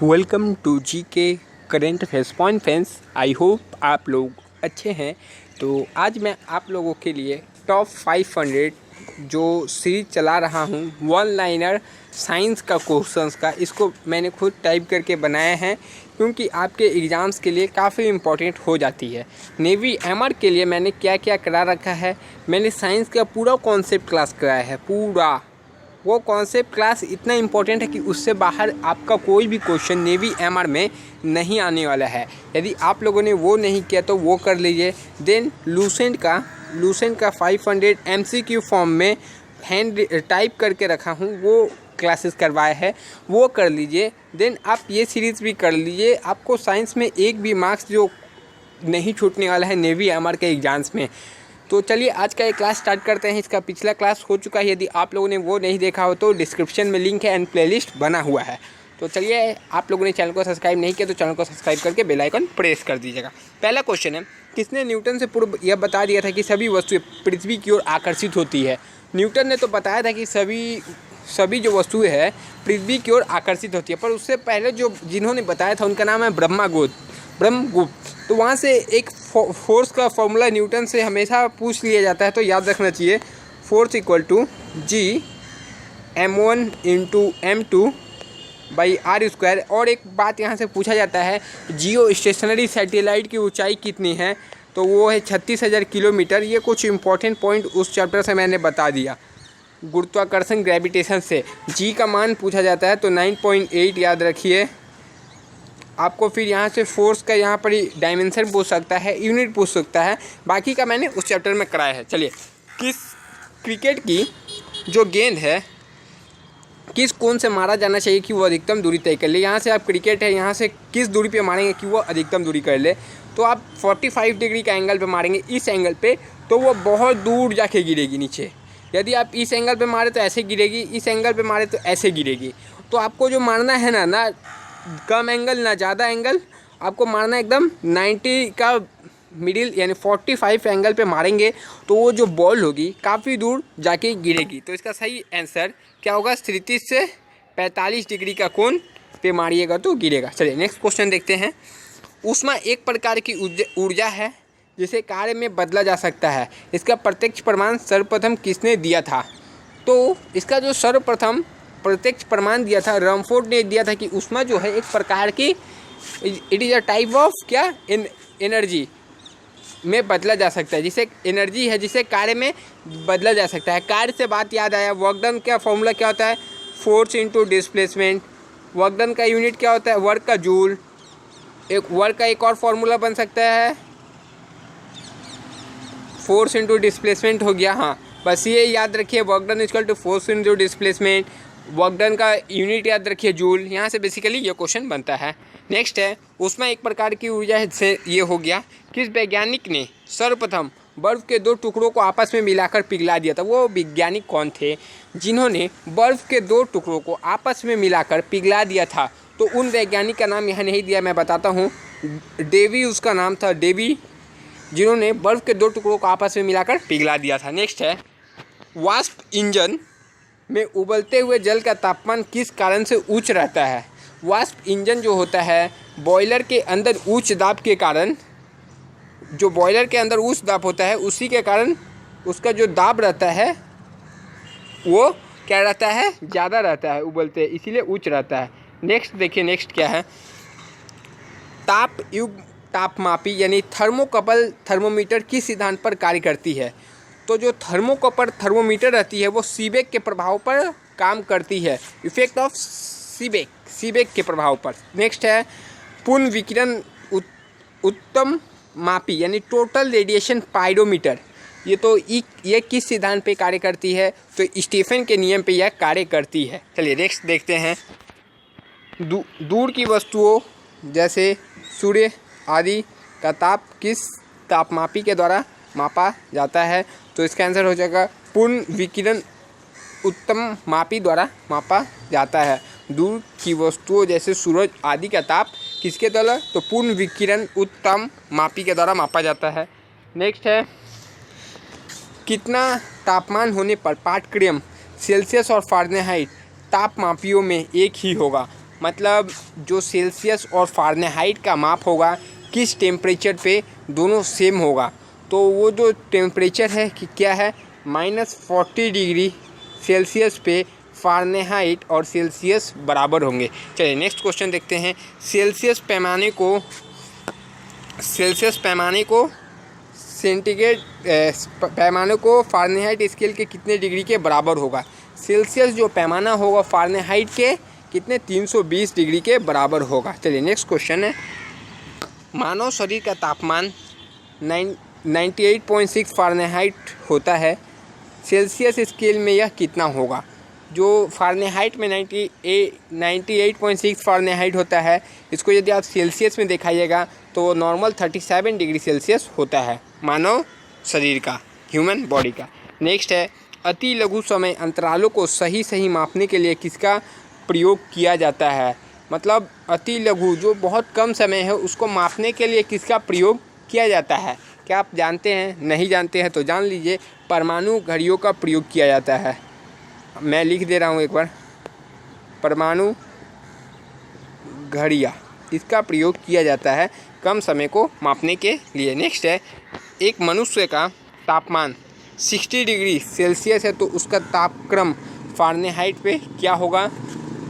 Welcome to जी के current affairs point friends. I hope आप लोग अच्छे हैं। तो आज मैं आप लोगों के लिए टॉप 500 जो सीरीज चला रहा हूँ वन लाइनर साइंस का क्वेश्चंस का, इसको मैंने खुद टाइप करके बनाया है क्योंकि आपके एग्ज़ाम्स के लिए काफ़ी इम्पोर्टेंट हो जाती है। नेवी एमआर के लिए मैंने क्या क्या करा रखा है, मैंने साइंस का पूरा कॉन्सेप्ट क्लास कराया है। पूरा वो कॉन्सेप्ट क्लास इतना इम्पोर्टेंट है कि उससे बाहर आपका कोई भी क्वेश्चन नेवी एमआर में नहीं आने वाला है। यदि आप लोगों ने वो नहीं किया तो वो कर लीजिए। देन लूसेंट का 500 एमसीक्यू फॉर्म में हैंड टाइप करके रखा हूँ, वो क्लासेस करवाए हैं, वो कर लीजिए। देन आप ये सीरीज़ भी कर लीजिए। आपको साइंस में एक भी मार्क्स जो नहीं छूटने वाला है नेवी एमआर के एग्ज़ाम्स में। तो चलिए आज का ये क्लास स्टार्ट करते हैं। इसका पिछला क्लास हो चुका है, यदि आप लोगों ने वो नहीं देखा हो तो डिस्क्रिप्शन में लिंक है एंड प्लेलिस्ट बना हुआ है। तो चलिए, आप लोगों ने चैनल को सब्सक्राइब नहीं किया तो चैनल को सब्सक्राइब करके बेल आइकन प्रेस कर दीजिएगा। पहला क्वेश्चन है, किसने न्यूटन से पूर्व यह बता दिया था कि सभी वस्तुएं पृथ्वी की ओर आकर्षित होती है? न्यूटन ने तो बताया था कि सभी जो वस्तुएं हैं पृथ्वी की ओर आकर्षित होती है, पर उससे पहले जिन्होंने बताया था उनका नाम है ब्रह्मगुप्त। तो वहाँ से एक फोर्स का फॉर्मूला न्यूटन से हमेशा पूछ लिया जाता है, तो याद रखना चाहिए, force equal to G m1 into m2/r²। और एक बात यहाँ से पूछा जाता है, जियो स्टेशनरी सैटेलाइट की ऊंचाई कितनी है? तो वो है 36,000 किलोमीटर। ये कुछ इंपॉर्टेंट पॉइंट उस चैप्टर से मैंने बता दिया। गुरुत्वाकर्षण ग्रेविटेशन से जी का मान पूछा जाता है, तो 9.8 याद रखिए। आपको फिर यहाँ से फोर्स का यहाँ पर डायमेंशन पूछ सकता है, यूनिट पूछ सकता है, बाकी का मैंने उस चैप्टर में कराया है। चलिए, क्रिकेट की जो गेंद है किस कोण से मारा जाना चाहिए कि वो अधिकतम दूरी तय कर ले? यहाँ से आप क्रिकेट है, यहाँ से किस दूरी पे मारेंगे कि वो अधिकतम दूरी कर ले? तो आप 45 डिग्री का एंगल पे मारेंगे, इस एंगल पे, तो वो बहुत दूर जाके गिरेगी नीचे। यदि आप इस एंगल पे मारे तो ऐसे गिरेगी, इस एंगल पे मारे तो ऐसे गिरेगी। तो आपको जो मारना है ना कम एंगल ना ज़्यादा एंगल, आपको मारना एकदम 90 का मिडिल यानी 45 एंगल पे मारेंगे तो वो जो बॉल होगी काफ़ी दूर जाके गिरेगी। तो इसका सही आंसर क्या होगा? 33 से 45 डिग्री का कोण पे मारिएगा तो गिरेगा। चलिए नेक्स्ट क्वेश्चन देखते हैं। ऊष्मा एक प्रकार की ऊर्जा है जिसे कार्य में बदला जा सकता है। इसका प्रत्यक्ष प्रमाण सर्वप्रथम किसने दिया था? तो इसका जो सर्वप्रथम प्रत्यक्ष प्रमाण दिया था रमफोर्ड ने दिया था कि ऊष्मा जो है एक प्रकार की, it is a type of क्या एनर्जी में बदला जा सकता है, जिसे एनर्जी है जिसे कार्य में बदला जा सकता है। कार्य से बात याद आया, वर्क डन का फॉर्मूला क्या होता है? Force into displacement. Work done का यूनिट क्या होता है? वर्क का जूल। एक वर्क का एक और फॉर्मूला बन सकता है, फोर्स इंटू डिस्प्लेसमेंट हो गया। हाँ, बस ये याद रखिए, work done equal to force into displacement. Work done का यूनिट याद रखिए जूल। यहाँ से बेसिकली ये क्वेश्चन बनता है। नेक्स्ट है, ऊष्मा एक प्रकार की ऊर्जा है से ये हो गया। किस वैज्ञानिक ने सर्वप्रथम बर्फ़ के दो टुकड़ों को आपस में मिलाकर पिघला दिया था? वो वैज्ञानिक कौन थे जिन्होंने बर्फ़ के दो टुकड़ों को आपस में मिलाकर पिघला दिया था? तो उन वैज्ञानिक का नाम यहाँ नहीं दिया, मैं बताता हूँ। डेवी उसका नाम था, डेवी, जिन्होंने बर्फ़ के दो टुकड़ों को आपस में मिलाकर पिघला दिया था। नेक्स्ट है, वाष्प इंजन में उबलते हुए जल का तापमान किस कारण से उच्च रहता है? वाष्प इंजन जो होता है बॉयलर के अंदर उच्च दाब के कारण, जो बॉयलर के अंदर उच्च दाब होता है उसी के कारण उसका जो दाब रहता है वो क्या रहता है? ज़्यादा रहता है, उबलते, इसीलिए उच्च रहता है। नेक्स्ट देखिए, नेक्स्ट क्या है? तापमापी यानी थर्मोकपल थर्मोमीटर किस सिद्धांत पर कार्य करती है? तो जो थर्मोकपल थर्मोमीटर रहती है वो सीबेक के प्रभाव पर काम करती है, इफेक्ट ऑफ सीबेक के प्रभाव पर। नेक्स्ट है, पूर्ण विकिरण उत्तम मापी यानी टोटल रेडिएशन पाइरोमीटर, ये किस सिद्धांत पे कार्य करती है? तो स्टीफन के नियम पे यह कार्य करती है। चलिए नेक्स्ट देखते हैं। दूर की वस्तुओं जैसे सूर्य आदि का ताप किस तापमापी के द्वारा मापा जाता है? तो इसका आंसर हो जाएगा पूर्ण विकिरण उत्तम मापी द्वारा मापा जाता है। दूर की वस्तुओं जैसे सूरज आदि का ताप किसके द्वारा? तो पूर्ण विकिरण उत्तम मापी के द्वारा मापा जाता है। नेक्स्ट है, कितना तापमान होने पर पाठ्यक्रम सेल्सियस और फ़ारेनहाइट तापमापियों में एक ही होगा? मतलब जो सेल्सियस और फ़ारेनहाइट का माप होगा किस टेम्परेचर पे दोनों सेम होगा। तो वो जो टेम्परेचर है कि क्या है -40 डिग्री सेल्सियस पे फ़ारेनहाइट और सेल्सियस बराबर होंगे। चलिए नेक्स्ट क्वेश्चन देखते हैं। सेल्सियस पैमाने को सेंटीग्रेड पैमाने को फ़ारेनहाइट स्केल के कितने डिग्री के बराबर होगा। सेल्सियस जो पैमाना होगा फ़ारेनहाइट के कितने 320 डिग्री के बराबर होगा। चलिए नेक्स्ट क्वेश्चन है। मानव शरीर का तापमान 98.6 फ़ारेनहाइट होता है, सेल्सियस स्केल में यह कितना होगा। जो फ़ारेनहाइट में 98.6 फ़ारेनहाइट होता है, इसको यदि आप सेल्सियस में दिखाइएगा तो वो नॉर्मल 37 डिग्री सेल्सियस होता है मानव शरीर का, ह्यूमन बॉडी का। नेक्स्ट है, अति लघु समय अंतरालों को सही मापने के लिए किसका प्रयोग किया जाता है। मतलब अति लघु जो बहुत कम समय है उसको मापने के लिए किसका प्रयोग किया जाता है। क्या आप जानते हैं? नहीं जानते हैं तो जान लीजिए, परमाणु घड़ियों का प्रयोग किया जाता है। मैं लिख दे रहा हूँ एक बार, परमाणु घड़ियाँ, इसका प्रयोग किया जाता है कम समय को मापने के लिए। नेक्स्ट है, एक मनुष्य का तापमान 60 डिग्री सेल्सियस है तो उसका तापक्रम फ़ारेनहाइट पे क्या होगा।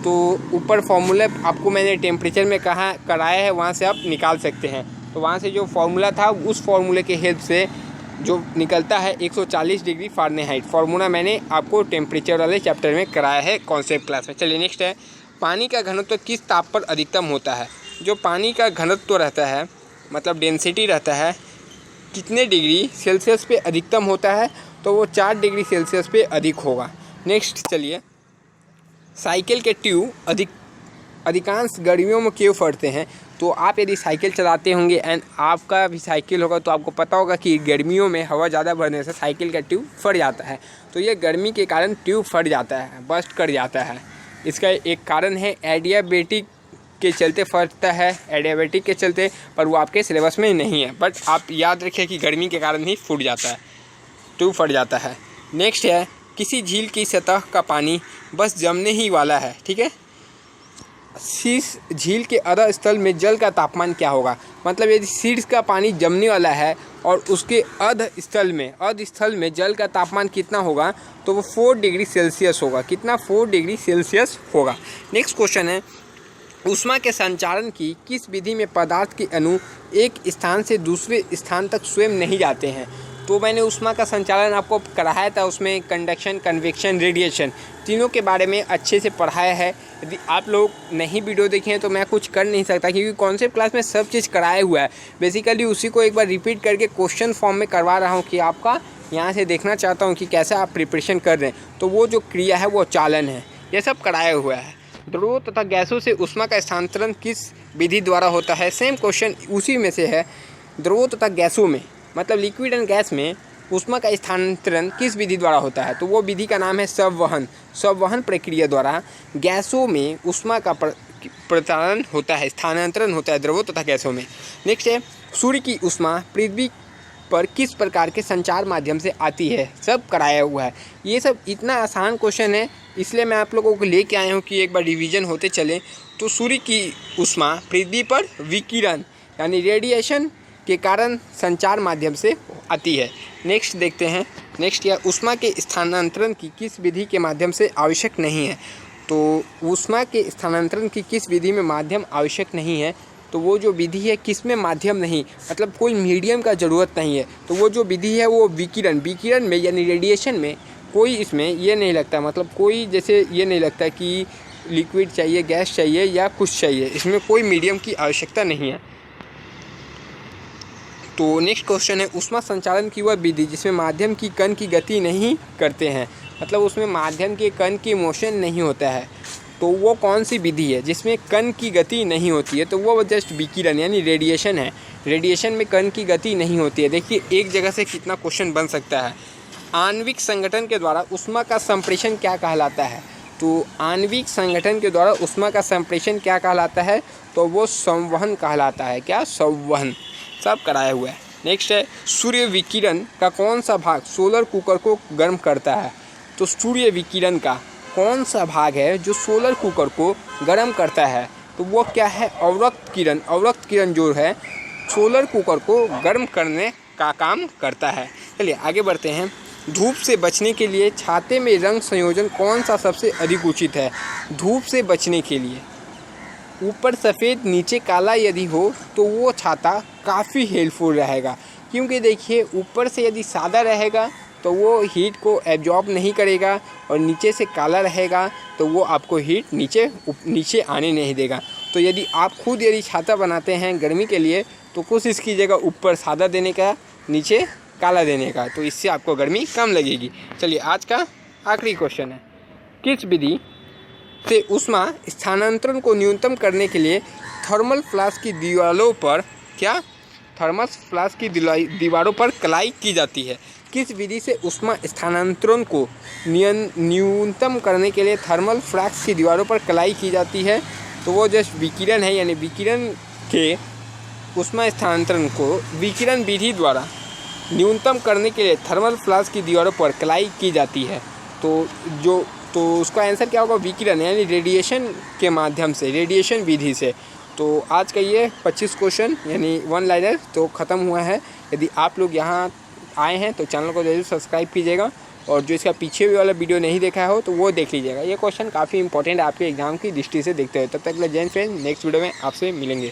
तो ऊपर फॉर्मूला आपको मैंने टेम्परेचर में कहा कराया है, वहाँ से आप निकाल सकते हैं। तो वहाँ से जो फॉर्मूला था उस फॉर्मूले के हेल्प से जो निकलता है 140 डिग्री फ़ारेनहाइट। फार्मूला मैंने आपको टेम्परेचर वाले चैप्टर में कराया है कॉन्सेप्ट क्लास में। चलिए नेक्स्ट है, पानी का घनत्व किस ताप पर अधिकतम होता है। जो पानी का घनत्व रहता है मतलब डेंसिटी रहता है कितने डिग्री सेल्सियस पे अधिकतम होता है, तो वो 4 डिग्री सेल्सियस पे अधिक होगा। नेक्स्ट चलिए, साइकिल के ट्यूब अधिकांश गर्मियों में क्यों फटते हैं। तो आप यदि साइकिल चलाते होंगे एंड आपका भी साइकिल होगा तो आपको पता होगा कि गर्मियों में हवा ज़्यादा भरने से साइकिल का ट्यूब फट जाता है। तो ये गर्मी के कारण ट्यूब फट जाता है, बस्ट कर जाता है। इसका एक कारण है एडियाबेटिक के चलते फटता है, एडियाबेटिक के चलते, पर वो आपके सिलेबस में नहीं है। बट आप याद रखिए कि गर्मी के कारण ही फूट जाता है, ट्यूब फट जाता है। नेक्स्ट है, किसी झील की सतह का पानी बस जमने ही वाला है, ठीक है। शीर्ष झील के अध स्थल में जल का तापमान क्या होगा। मतलब यदि शीर्ष का पानी जमने वाला है और उसके अध स्थल में जल का तापमान कितना होगा, तो वो 4 डिग्री सेल्सियस होगा। कितना? 4 डिग्री सेल्सियस होगा। नेक्स्ट क्वेश्चन है, ऊष्मा के संचारण की किस विधि में पदार्थ के अणु एक स्थान से दूसरे स्थान तक स्वयं नहीं जाते हैं। तो मैंने ऊष्मा का संचालन आपको कराया था, उसमें कंडक्शन, कन्वेक्शन, रेडिएशन तीनों के बारे में अच्छे से पढ़ाया है। यदि आप लोग नहीं वीडियो देखे हैं तो मैं कुछ कर नहीं सकता, क्योंकि कॉन्सेप्ट क्लास में सब चीज़ कराया हुआ है। बेसिकली उसी को एक बार रिपीट करके क्वेश्चन फॉर्म में करवा रहा हूँ कि आपका यहाँ से देखना चाहता हूँ कि कैसे आप प्रिपरेशन कर रहे हैं। तो वो जो क्रिया है वो चालन है, ये सब कराया हुआ है। द्रवों तथा गैसों से ऊष्मा का स्थानांतरण किस विधि द्वारा होता है। सेम क्वेश्चन उसी में से है। द्रवों तथा गैसों में मतलब लिक्विड एंड गैस में ऊष्मा का स्थानांतरण किस विधि द्वारा होता है। तो वो विधि का नाम है संवहन प्रक्रिया द्वारा गैसों में ऊष्मा का प्रसारण होता है, स्थानांतरण होता है द्रवों तथा गैसों में। नेक्स्ट है, सूर्य की ऊष्मा पृथ्वी पर किस प्रकार के संचार माध्यम से आती है। सब कराया हुआ है। ये सब इतना आसान क्वेश्चन है, इसलिए मैं आप लोगों को लेके आया हूँ कि एक बार रिवीजन होते चले। तो सूर्य की ऊष्मा पृथ्वी पर विकिरण यानी रेडिएशन के कारण संचार माध्यम से आती है। नेक्स्ट देखते हैं। नेक्स्ट या ऊष्मा के स्थानांतरण की किस विधि के माध्यम से आवश्यक नहीं है। तो ऊष्मा के स्थानांतरण की किस विधि में माध्यम आवश्यक नहीं है, तो वो जो विधि है किस में माध्यम नहीं, मतलब कोई मीडियम का ज़रूरत नहीं है। तो वो जो विधि है वो विकिरण में यानी रेडिएशन में कोई इसमें ये नहीं लगता, मतलब कोई जैसे ये नहीं लगता कि लिक्विड चाहिए, गैस चाहिए या कुछ चाहिए, इसमें कोई मीडियम की आवश्यकता नहीं है। तो नेक्स्ट क्वेश्चन है, ऊष्मा संचालन की वह विधि जिसमें माध्यम की कण की गति नहीं करते हैं, मतलब उसमें माध्यम के कण की मोशन नहीं होता है। तो वो कौन सी विधि है जिसमें कण की गति नहीं होती है। तो वो जस्ट विकिरण यानी रेडिएशन है। रेडिएशन में कण की गति नहीं होती है। देखिए एक जगह से कितना क्वेश्चन बन सकता है। आणविक संगठन के द्वारा ऊष्मा का संप्रेषण क्या कहलाता है। तो आणविक संगठन के द्वारा ऊष्मा का संप्रेषण क्या कहलाता है, तो वो संवहन कहलाता है। क्या? संवहन। सब कराया हुआ है। नेक्स्ट है, सूर्य विकिरण का कौन सा भाग सोलर कुकर को गर्म करता है। तो सूर्य विकिरण का कौन सा भाग है जो सोलर कुकर को गर्म करता है? तो वो क्या है? अवरक्त किरण। अवरक्त किरण जो है सोलर कुकर को गर्म करने का काम करता है। चलिए आगे बढ़ते हैं। धूप से बचने के लिए छाते में रंग संयोजन कौन सा सबसे अधिक उचित है? धूप से बचने के लिए ऊपर सफ़ेद नीचे काला यदि हो तो वो छाता काफ़ी हेल्पफुल रहेगा, क्योंकि देखिए ऊपर से यदि सादा रहेगा तो वो हीट को एब्जॉर्ब नहीं करेगा, और नीचे से काला रहेगा तो वो आपको हीट नीचे आने नहीं देगा। तो यदि आप खुद यदि छाता बनाते हैं गर्मी के लिए तो कोशिश कीजिएगा ऊपर सादा देने का, नीचे काला देने का, तो इससे आपको गर्मी कम लगेगी। चलिए आज का आखिरी क्वेश्चन है, किस विधि से ऊष्मा स्थानांतरण को न्यूनतम करने के लिए थर्मल फ्लास्क की दीवारों पर थर्मल फ्लास्क की दीवारों पर कलाई की जाती है? किस विधि से ऊष्मा स्थानांतरण को न्यूनतम करने के लिए थर्मल फ्लास्क की दीवारों पर कलाई की जाती है? तो वो जस्ट विकिरण है, यानी विकिरण के ऊष्मा स्थानांतरण को विकिरण विधि द्वारा न्यूनतम करने के लिए थर्मल फ्लास्क की दीवारों पर कलाई की जाती है। तो उसका आंसर क्या होगा? विकिरण, यानी रेडिएशन के माध्यम से, रेडिएशन विधि से। तो आज का ये 25 क्वेश्चन यानी वन लाइनर तो ख़त्म हुआ है। यदि आप लोग यहाँ आए हैं तो चैनल को जरूर सब्सक्राइब कीजिएगा, और जो इसका पीछे भी वाला वीडियो नहीं देखा हो तो वो देख लीजिएगा। ये क्वेश्चन काफ़ी इंपॉर्टेंट है आपके एग्जाम की दृष्टि से देखते हुए। तब तक के लिए जय हिंद फ्रेंड, नेक्स्ट वीडियो में आपसे मिलेंगे।